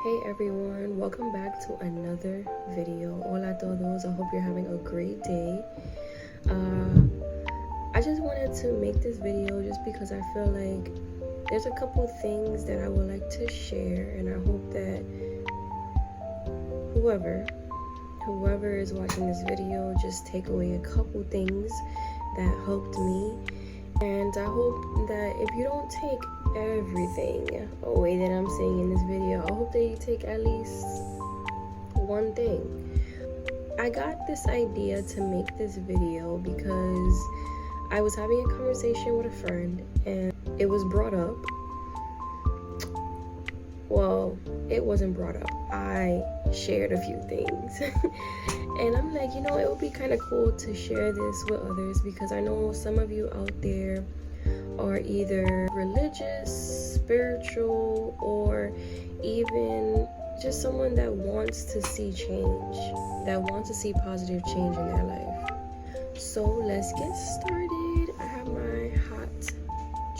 Hey everyone, welcome back to another video. Hola a todos, I hope you're having a great day. I just wanted to make this video just because I feel like there's a couple things that I would like to share, and I hope that whoever is watching this video just take away a couple things that helped me. And I hope that if you don't take everything away that I'm saying in this video, I hope that you take at least one thing. I got this idea to make this video because I was having a conversation with a friend and it was brought up. Well, it wasn't brought up. I shared a few things. And I'm like, it would be kind of cool to share this with others because I know some of you out there are either religious, spiritual, or even just someone that wants to see change, that wants to see positive change in their life. So let's get started. I have my hot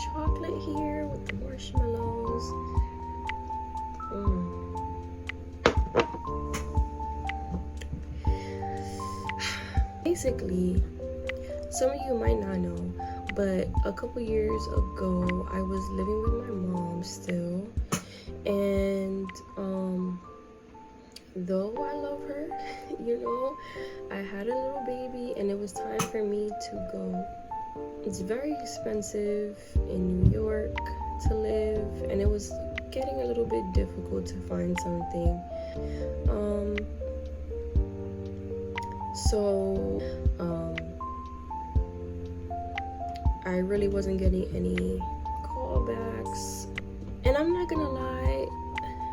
chocolate here with the marshmallows. Basically, some of you might not know, but a couple years ago I was living with my mom still, and though I love her, I had a little baby and it was time for me to go. It's very expensive in New York to live, and it was getting a little bit difficult to find something. So I really wasn't getting any callbacks, and I'm not gonna lie,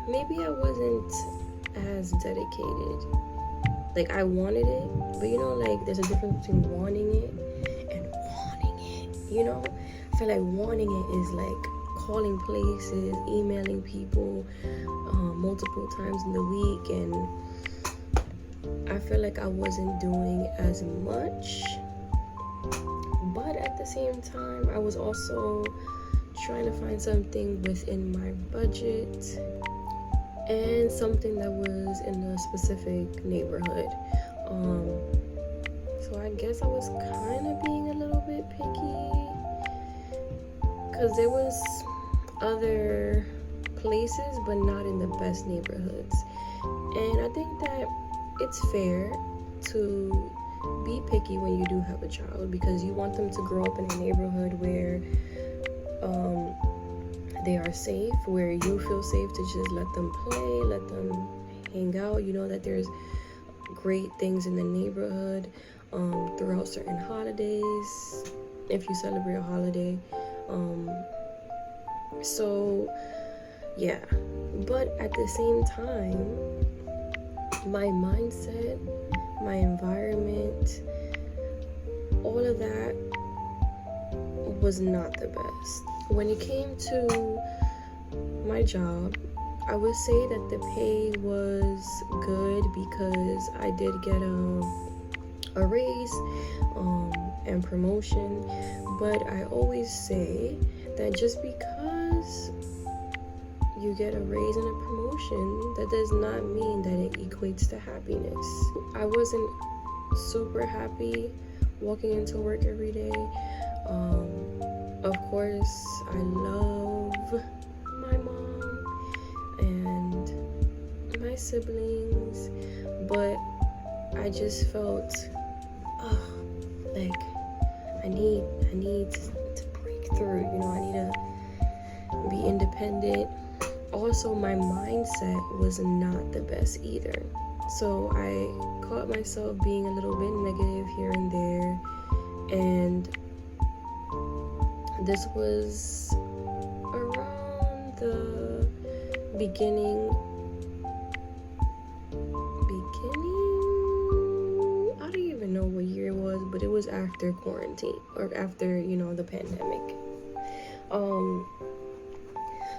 maybe I wasn't as dedicated. Like, I wanted it, but there's a difference between wanting it and wanting it. I feel like wanting it is like calling places, emailing people multiple times in the week, and I feel like I wasn't doing as much. But at the same time, I was also trying to find something within my budget and something that was in a specific neighborhood. So I guess I was kind of being a little bit picky because there was other places, but not in the best neighborhoods. And I think that it's fair to be picky when you do have a child, because you want them to grow up in a neighborhood where they are safe, where you feel safe to just let them play, let them hang out. You know that there's great things in the neighborhood throughout certain holidays, if you celebrate a holiday. So yeah, but at the same time, my mindset, my environment, all of that was not the best. When it came to my job, I would say that the pay was good because I did get a raise and promotion. But I always say that just because you get a raise and a promotion, that does not mean that it equates to happiness. I wasn't super happy walking into work every day. Of course, I love my mom and my siblings, but I just felt like I need to break through. I need to be independent. Also, my mindset was not the best either. So I caught myself being a little bit negative here and there. And this was around the beginning. I don't even know what year it was, but it was after quarantine, or after, the pandemic.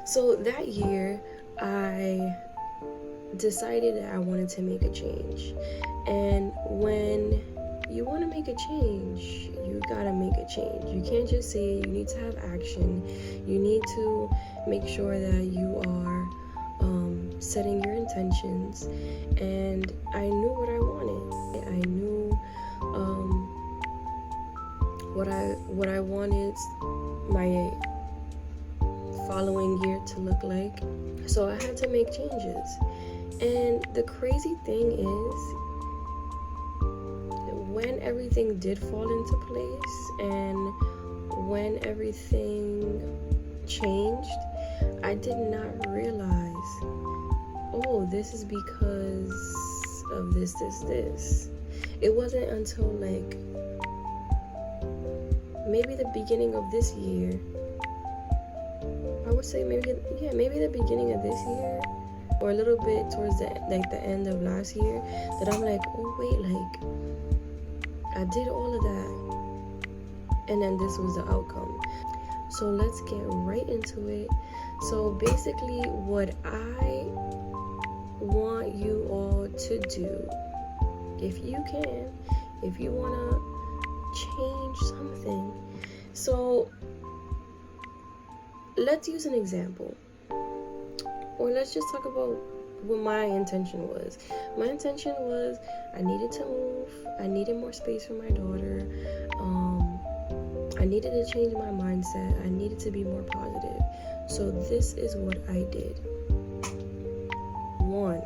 So that year, I decided that I wanted to make a change. And when you want to make a change, you gotta make a change. You can't just say it. You need to have action. You need to make sure that you are setting your intentions, and I knew what I wanted. I knew what I wanted my following year to look like. So I had to make changes. And the crazy thing is, when everything did fall into place and when everything changed, I did not realize, oh, this is because of this. It wasn't until like maybe the beginning of this year, I would say maybe the beginning of this year, or a little bit towards the end of last year, that I'm like, oh wait, like I did all of that, and then this was the outcome. So let's get right into it. So basically, what I want you all to do, if you can, if you want to change something, so let's use an example, or let's just talk about what my intention was. My intention was I needed to move. I needed more space for my daughter. I needed to change my mindset. I needed to be more positive. So this is what I did. 1,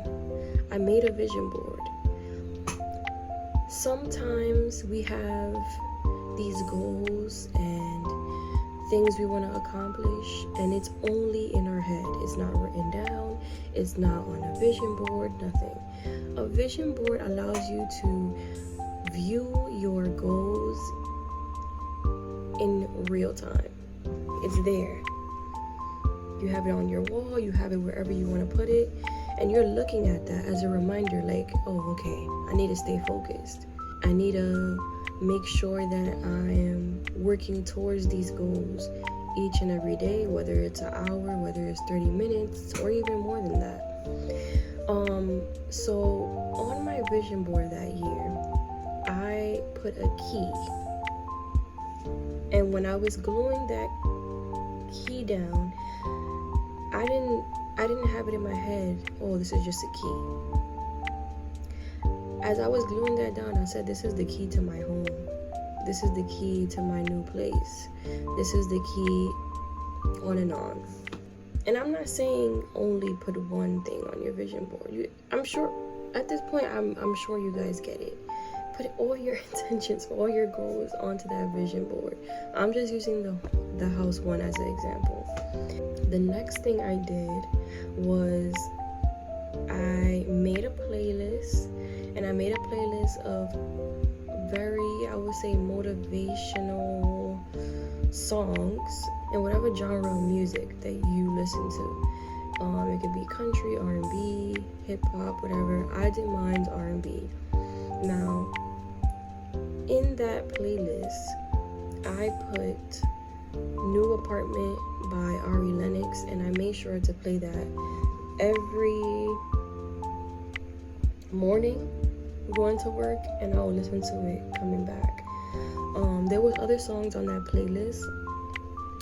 I made a vision board. Sometimes we have these goals and things we want to accomplish, and it's only in our head. It's not written down. It's not on a vision board, nothing. A vision board allows you to view your goals in real time. It's there. You have it on your wall, you have it wherever you want to put it, and you're looking at that as a reminder, like, oh, okay, I need to stay focused. I need to make sure that I am working towards these goals each and every day, whether it's an hour, whether it's 30 minutes, or even more than that. So on my vision board that year, I put a key. And when I was gluing that key down, I didn't have it in my head, oh, this is just a key. As I was gluing that down, I said, this is the key to my home. This is the key to my new place. This is the key, on and on. And I'm not saying only put one thing on your vision board. I'm sure, at this point, I'm sure you guys get it. Put all your intentions, all your goals onto that vision board. I'm just using the house one as an example. The next thing I did was I made a playlist, and I made a playlist of very, I would say, motivational songs and whatever genre of music that you listen to. It could be country, R&B, hip-hop, whatever. I did mine's R&B. Now, in that playlist, I put New Apartment by Ari Lennox, and I made sure to play that every morning going to work, and I'll listen to it coming back. There was other songs on that playlist,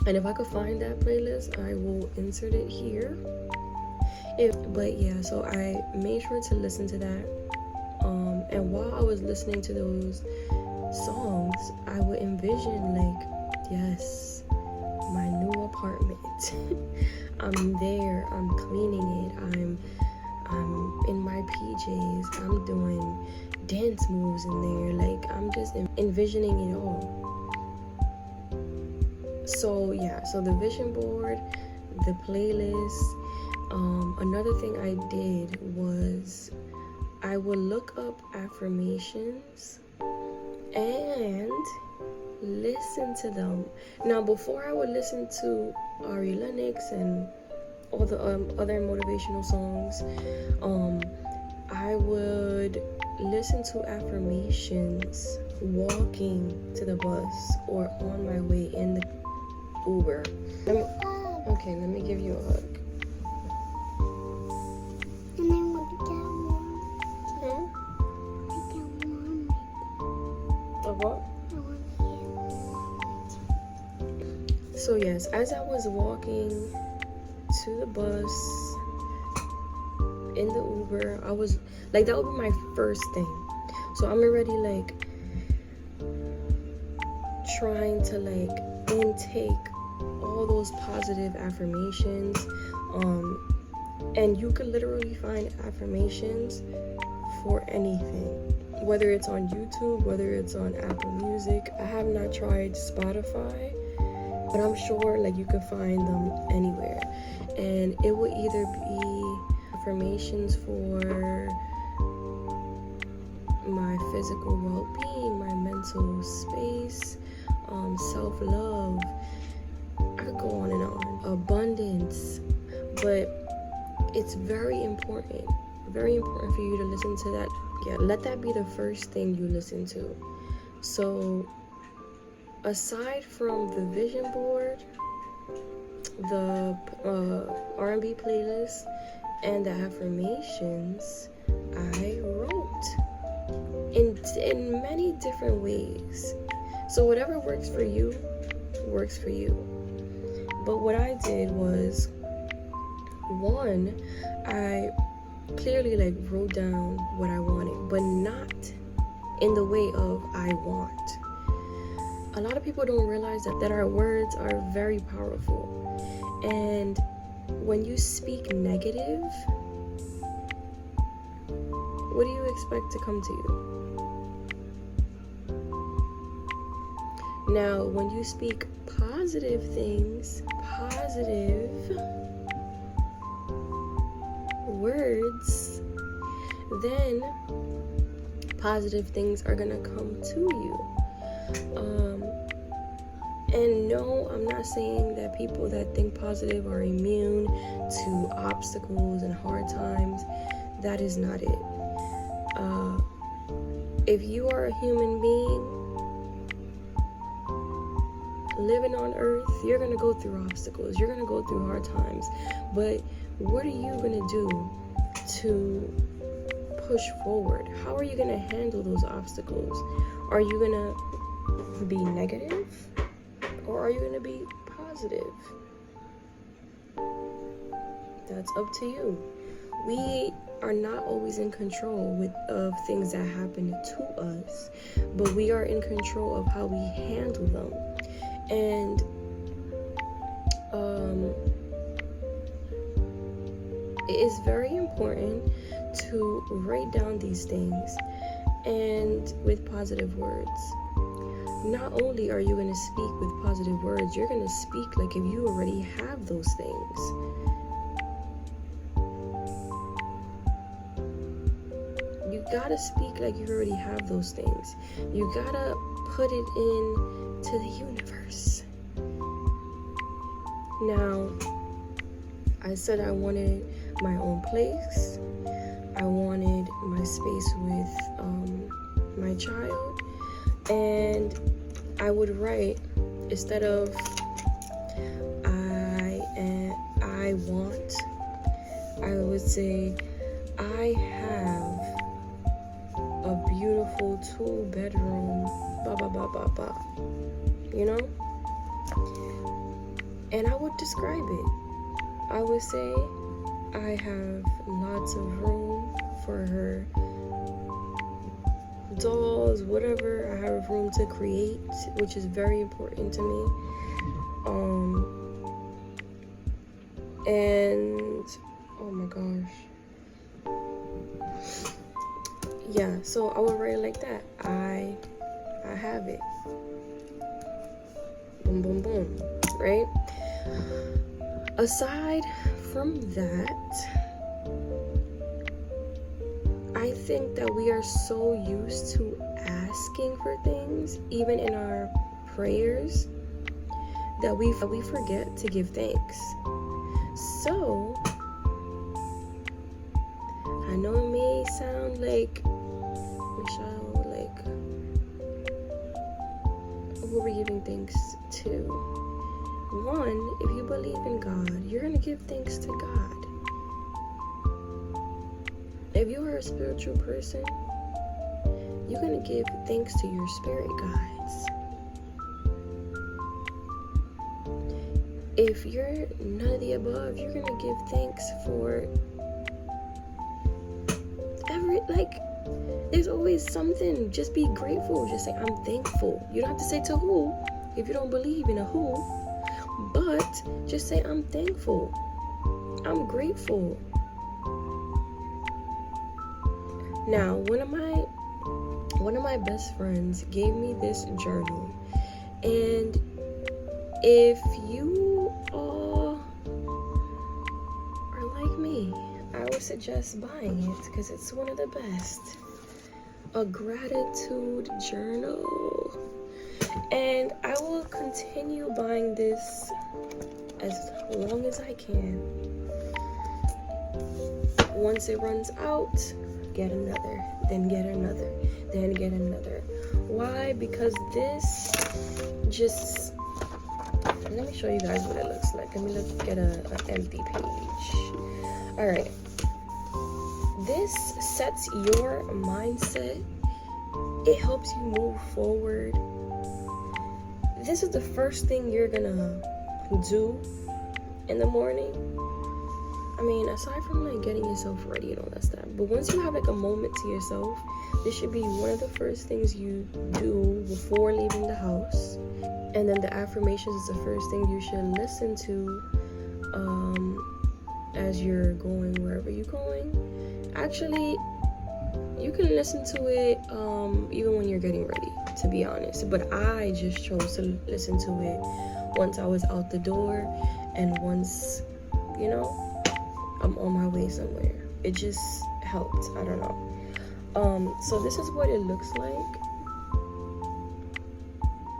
and if I could find that playlist, I will insert it here. But yeah, so I made sure to listen to that. And while I was listening to those songs, I would envision, like, yes, my new apartment. I'm there, I'm cleaning it, I'm in my PJs, I'm doing dance moves in there, like, I'm just envisioning it all. So yeah, so the vision board, the playlist. Another thing I did was I would look up affirmations and listen to them. Now, before I would listen to Ari Lennox and all the other motivational songs, I would listen to affirmations walking to the bus or on my way in the Uber. Let me give you a hug. And I want to get warm. A what? I want to get warm. So yes, as I was walking to the bus, in the Uber, I was like, that would be my first thing. So I'm already like trying to like intake all those positive affirmations. And you could literally find affirmations for anything, whether it's on YouTube, whether it's on Apple Music. I have not tried Spotify, but I'm sure like you could find them anywhere. And it will either be affirmations for my physical well-being, my mental space, self-love. I could go on and on. Abundance. But it's very important for you to listen to that. Yeah, let that be the first thing you listen to. So aside from the vision board, the R&B playlist, and the affirmations, I wrote in many different ways. So whatever works for you, works for you. But what I did was, one, I clearly like wrote down what I wanted, but not in the way of I want. A lot of people don't realize that our words are very powerful. And when you speak negative, what do you expect to come to you? Now, when you speak positive things, positive words, then positive things are gonna come to you. And no, I'm not saying that people that think positive are immune to obstacles and hard times. That is not it. If you are a human being living on earth, you're gonna go through obstacles, you're gonna go through hard times, but what are you gonna do to push forward? How are you gonna handle those obstacles? Are you gonna be negative, or are you gonna be positive? That's up to you. We are not always in control of things that happen to us, but we are in control of how we handle them. And it is very important to write down these things, and with positive words. Not only are you going to speak with positive words, you're going to speak like if you already have those things. You gotta speak like you already have those things. You gotta put it into the universe. Now, I said I wanted my own place. I wanted my space with my child. And I would write, instead of I want, I would say I have a beautiful 2-bedroom, blah, blah, blah, blah, blah, you know? And I would describe it. I would say I have lots of room for her dolls, whatever. I have room to create, which is very important to me. And oh my gosh. Yeah, so I would write it like that. I have it. Boom, boom, boom. Right? Aside from that, I think that we are so used to asking for things, even in our prayers, that we forget to give thanks. So, I know it may sound like, Michelle, like, who are we giving thanks to? One, if you believe in God, you're going to give thanks to God. If you are a spiritual person, you're going to give thanks to your spirit guides. If you're none of the above, you're going to give thanks for like, there's always something. Just be grateful. Just say, I'm thankful. You don't have to say to who if you don't believe in a who, but just say, I'm thankful. I'm grateful. Now, one of my best friends gave me this journal, and if you all are like me, I would suggest buying it because it's one of the best. A gratitude journal. And I will continue buying this as long as I can. Once it runs out, get another, then get another, then get another. Why? Because this just, let me show you guys what it looks like. Let me look at an empty page. All right. This sets your mindset. It helps you move forward. This is the first thing you're gonna do in the morning. I mean, aside from like getting yourself ready and all that stuff, but once you have like a moment to yourself, this should be one of the first things you do before leaving the house. And then the affirmations is the first thing you should listen to as you're going wherever you're going. Actually, you can listen to it even when you're getting ready, to be honest. But I just chose to listen to it once I was out the door and once, you know, I'm on my way somewhere. It just helped. I don't know. So this is what it looks like.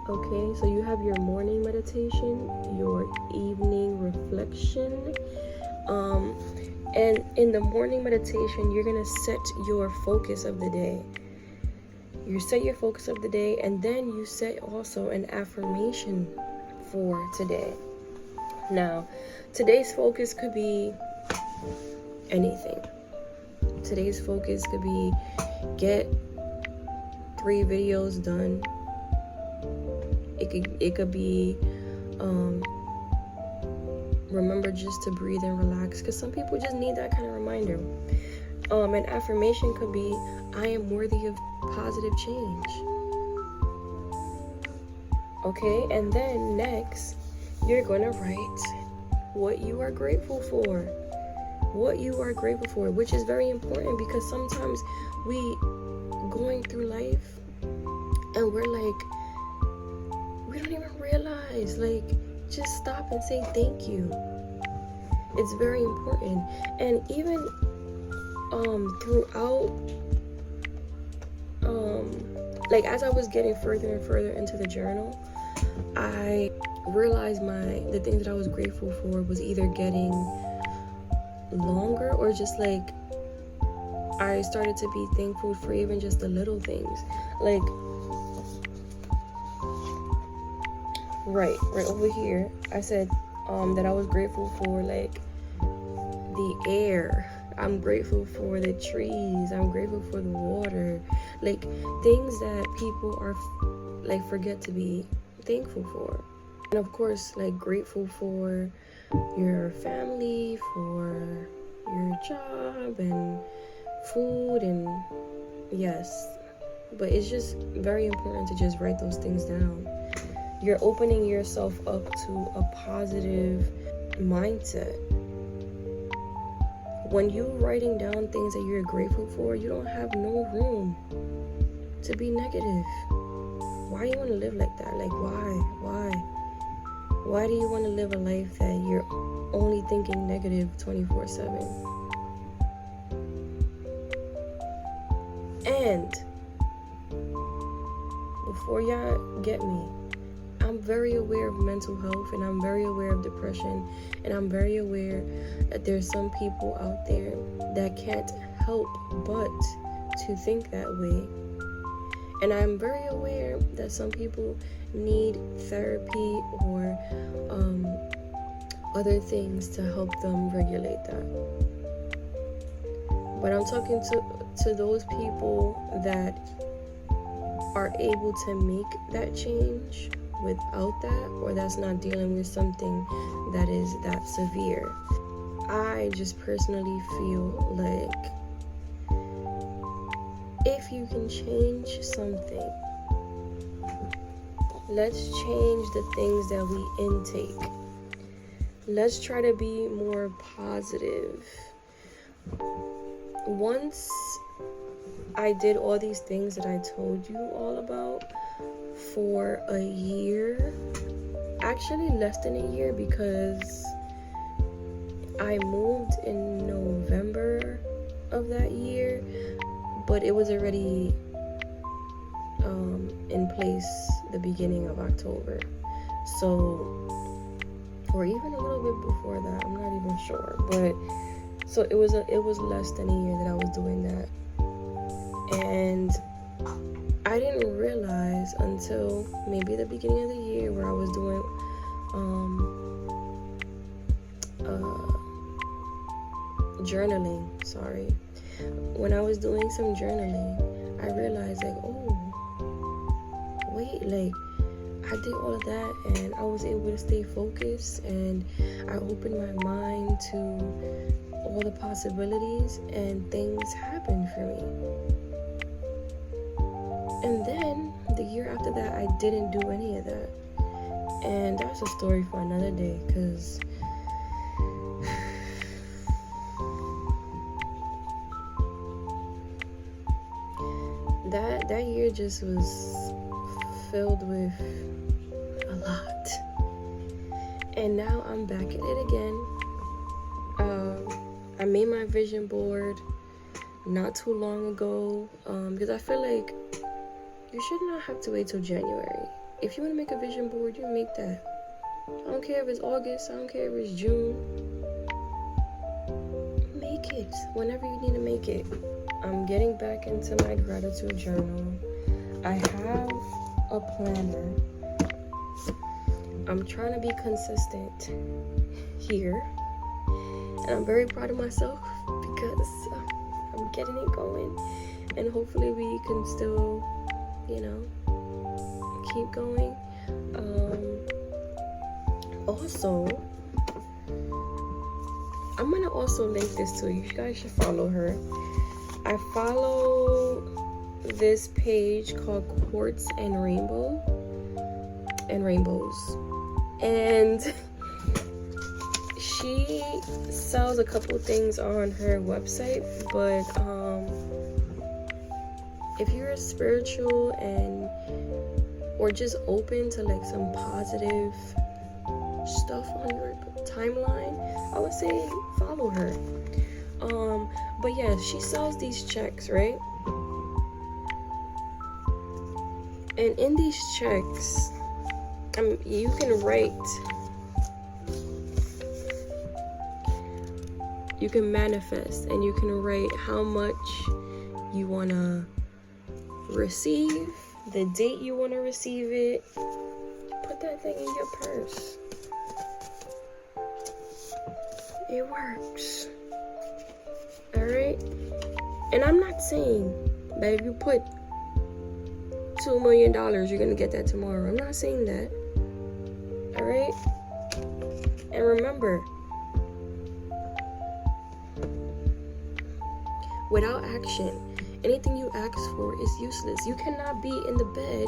Okay, so you have your morning meditation, your evening reflection. And in the morning meditation, you're gonna set your focus of the day. You set your focus of the day, and then you set also an affirmation for today. Now, today's focus could be anything. Today's focus could be get 3 videos done. It could be remember just to breathe and relax, because some people just need that kind of reminder. An affirmation could be, I am worthy of positive change. Okay, and then next, you're gonna write what you are grateful for. What you are grateful for, which is very important, because sometimes we going through life and we're like, we don't even realize, like, just stop and say thank you. It's very important. And even throughout like as I was getting further and further into the journal, I realized the things that I was grateful for was either getting longer or just like I started to be thankful for even just the little things. Like right over here, I said that I was grateful for like the air. I'm grateful for the trees. I'm grateful for the water. Like things that people are like forget to be thankful for. And of course, like grateful for your family, for your job and food, and yes. But it's just very important to just write those things down. You're opening yourself up to a positive mindset. When you're writing down things that you're grateful for, you don't have no room to be negative. Why do you want to live like that? Like, why? Why do you want to live a life that you're only thinking negative 24/7? And before y'all get me, I'm very aware of mental health, and I'm very aware of depression, and I'm very aware that there's some people out there that can't help but to think that way. And I'm very aware that some people need therapy or other things to help them regulate that. But I'm talking to those people that are able to make that change without that, or that's not dealing with something that is that severe. I just personally feel like if you can change something, let's change the things that we intake. Let's try to be more positive. Once I did all these things that I told you all about for a year, actually less than a year, because I moved in November of that year, but it was already in place the beginning of October. So, or even a little bit before that, I'm not even sure. But so it was less than a year that I was doing that, and I didn't realize until maybe the beginning of the year where I was doing journaling. Sorry, when I was doing some journaling, I realized like, oh wait, like I did all of that and I was able to stay focused, and I opened my mind to all the possibilities, and things happened for me. And then the year after that, I didn't do any of that, and that's a story for another day, because that year just was filled with a lot. And now I'm back at it again. I made my vision board not too long ago, because I feel like you should not have to wait till January. If you want to make a vision board, you make that. I don't care if it's August, I don't care if it's June. Make it whenever you need to make it. I'm getting back into my gratitude journal. I have a planner. I'm trying to be consistent here, and I'm very proud of myself because I'm getting it going, and hopefully we can still, keep going. Also, I'm gonna also link this to you. You guys should follow her. I follow this page called Quartz and Rainbows, and she sells a couple things on her website. But if you're spiritual or just open to like some positive stuff on your timeline, I would say follow her. But yeah, she sells these checks, right? And in these checks, you can write, you can manifest, and you can write how much you want to receive, the date you want to receive it. Put that thing in your purse. It works. Alright? And I'm not saying that if you put $2 million, you're gonna get that tomorrow. I'm not saying that. Alright? And remember, without action, anything you ask for is useless. You cannot be in the bed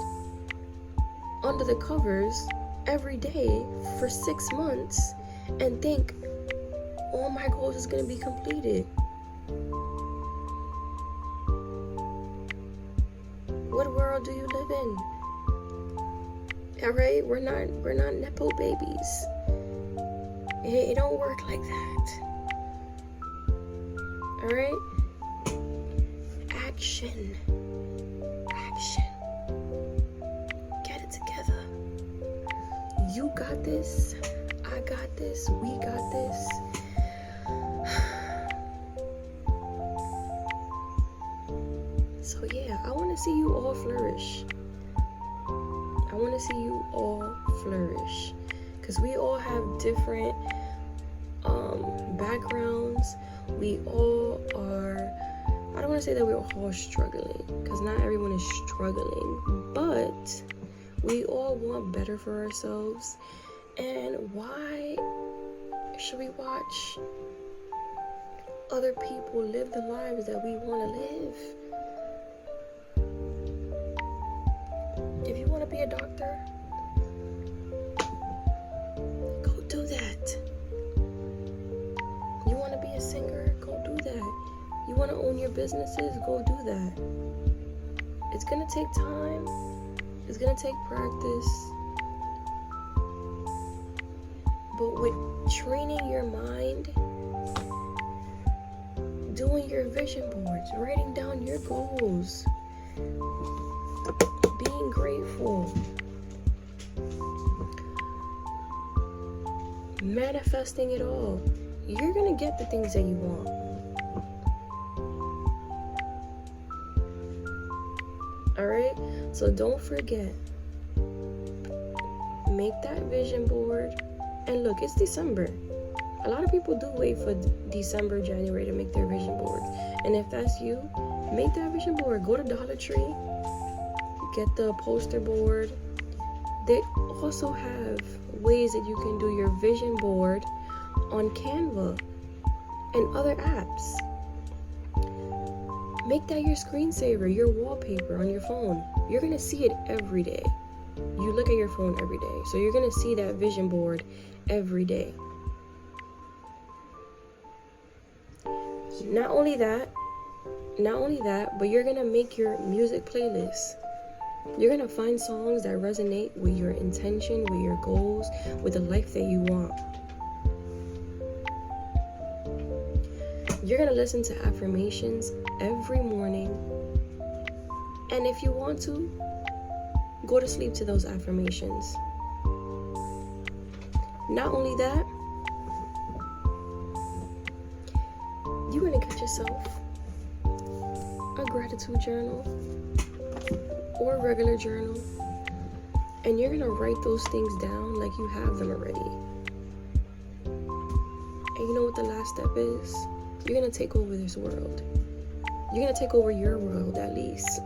under the covers every day for 6 months and think all my goals is gonna be completed. What world do you live in? Alright, we're not nepo babies. It don't work like that. Alright? Action. Get it together. You got this. I got this. We got this. So yeah, I want to see you all flourish. I want to see you all flourish, because we all have different backgrounds. We all are, I don't want to say that we're all struggling, because not everyone is struggling, but we all want better for ourselves. And why should we watch other people live the lives that we want to live? You want to own your businesses? Go do that. It's going to take time. It's going to take practice. But with training your mind, doing your vision boards, writing down your goals, being grateful, manifesting it all, you're gonna get the things that you want. Alright? So don't forget, make that vision board. And look, it's December. A lot of people do wait for December, January to make their vision boards. And if that's you, make that vision board. Go to Dollar Tree, get the poster board. They also have ways that you can do your vision board on Canva and other apps. Make that your screensaver, your wallpaper on your phone. You're gonna see it every day. You look at your phone every day, so you're gonna see that vision board every day. Not only that, but you're gonna make your music playlist. You're gonna find songs that resonate with your intention, with your goals, with the life that you want. You're gonna listen to affirmations every morning. And if you want to, go to sleep to those affirmations. Not only that, you're gonna get yourself a gratitude journal or a regular journal, and you're gonna write those things down like you have them already. And you know what the last step is? You're gonna take over this world. You're gonna take over your world, at least.